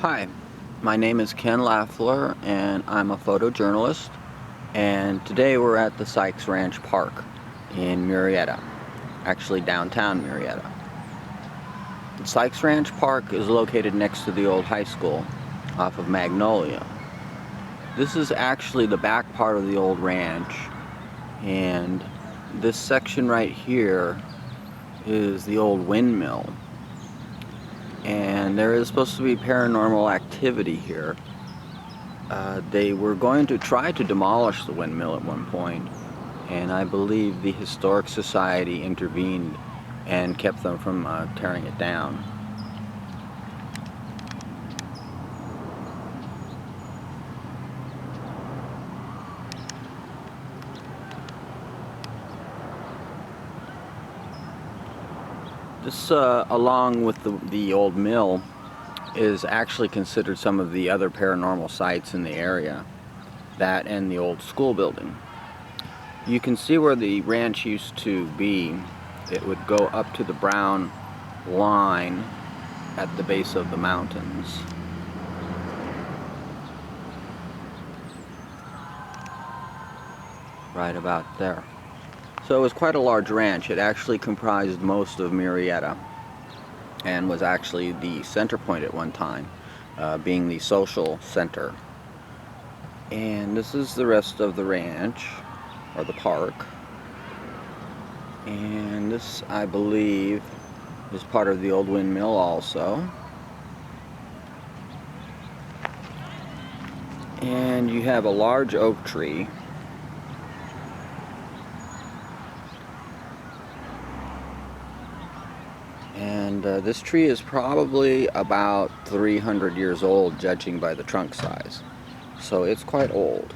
Hi, my name is Ken Lafler and I'm a photojournalist, and today we're at the Sykes Ranch Park in Murrieta, actually downtown Murrieta. The Sykes Ranch Park is located next to the old high school off of Magnolia. This is actually the back part of the old ranch, and this section right here is the old windmill. And there is supposed to be paranormal activity here. They were going to try to demolish the windmill at one point, and I believe the Historic Society intervened and kept them from tearing it down. This, along with the old mill, is actually considered some of the other paranormal sites in the area. That and the old school building. You can see where the ranch used to be. It would go up to the brown line at the base of the mountains. Right about there. So it was quite a large ranch. It actually comprised most of Murrieta and was actually the center point at one time, being the social center. And this is the rest of the ranch, or the park. And this, I believe, is part of the old windmill also. And you have a large oak tree. And this tree is probably about 300 years old, judging by the trunk size. So it's quite old.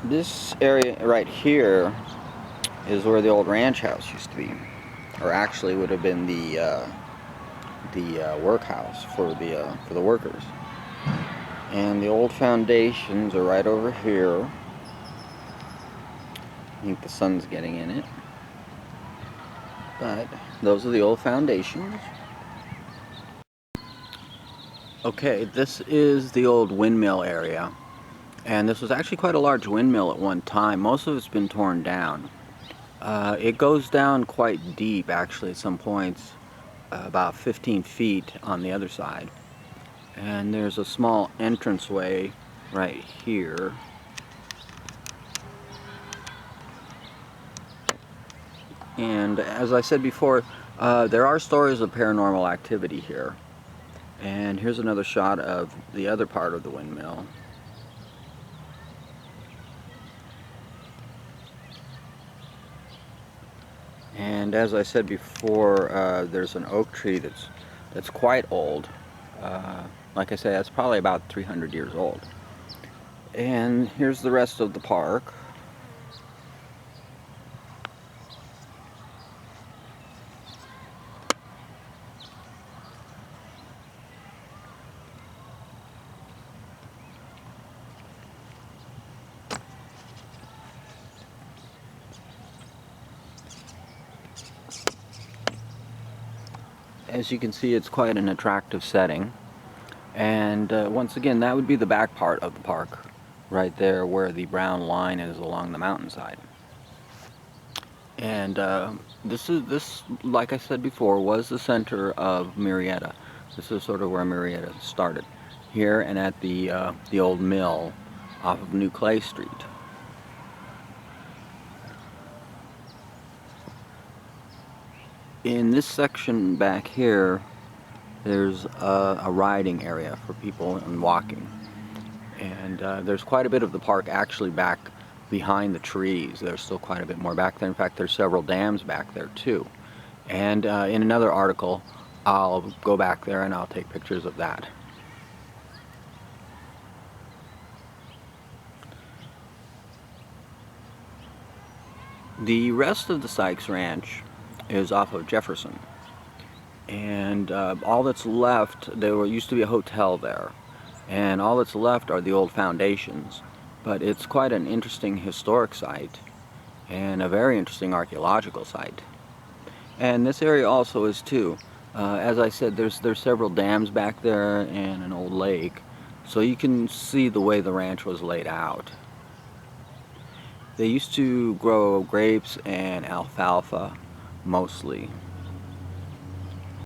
This area right here is where the old ranch house used to be, or actually would have been the workhouse for the workers. And the old foundations are right over here. I think the sun's getting in it, but those are the old foundations. Okay, this is the old windmill area. And this was actually quite a large windmill at one time. Most of it's been torn down. It goes down quite deep, actually, at some points, about 15 feet on the other side. And there's a small entranceway right here. And as I said before, there are stories of paranormal activity here. And here's another shot of the other part of the windmill. And as I said before, there's an oak tree that's quite old. Like I said, that's probably about 300 years old. And here's the rest of the park. As you can see, it's quite an attractive setting. And once again, that would be the back part of the park, right there where the brown line is along the mountainside. And this, like I said before, was the center of Murrieta. This is sort of where Murrieta started, here and at the old mill off of New Clay Street. In this section back here, there's a riding area for people and walking. And there's quite a bit of the park actually back behind the trees. There's still quite a bit more back there. In fact, there's several dams back there too. And in another article, I'll go back there and I'll take pictures of that. The rest of the Sykes Ranch is off of Jefferson, and all that's left, there used to be a hotel there, and all that's left are the old foundations. But it's quite an interesting historic site and a very interesting archaeological site. And this area also is too. As I said, there's several dams back there and an old lake, so you can see the way the ranch was laid out. They used to grow grapes and alfalfa mostly,